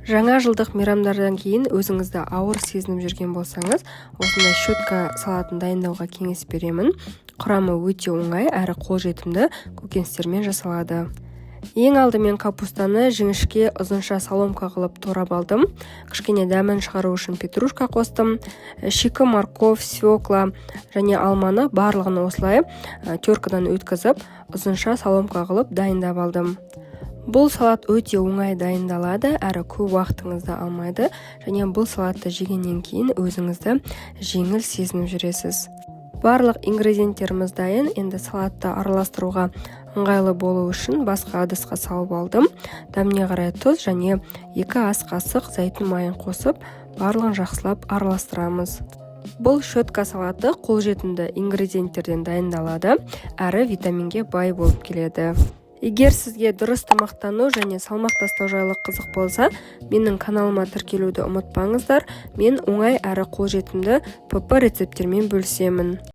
Жаңа жылдық мейрамдардан кейін өзіңізді ауыр сезініп жүрген болсаңыз, осындай щетка салатын дайындауға кеңес беремін. Құрамы өте оңай әрі қолжетімді, көкөністермен жасалады. Ең алдымен капустаны жіңішке ұзынша соломка қылып турап алдым. Кішкене дәмін шығару үшін петрушка қостым. Шикі морковь, свекла және алманы барлығын осылай теркадан өткізіп, ұзынша соломка қылып дайындап алдым. Бұл салат өте оңай дайындалады, әрі көп уақытыңызды алмайды, және бұл салатты жегеннен кейін өзіңізді жеңіл сезініп жүресіз. Барлық ингредиенттеріміз дайын, енді салатты араластыруға ыңғайлы болу үшін басқа ыдысқа салып алдым. Дәміне қарай тұз және 2 ас қасық зәйтүн майын қосып, барлығын жақсылап араластырамыз. Бұл щетка салаты қолжетімді ингредиенттерден дайындалады, әрі витаминге бай болып келеді. Егер сізге дұрыс тамақтану және салмақ тастау жайлы қызық болса, менің каналыма тіркелуді ұмытпаңыздар. Мен оңай әрі қолжетімді ПП рецепттермен бөлісемін.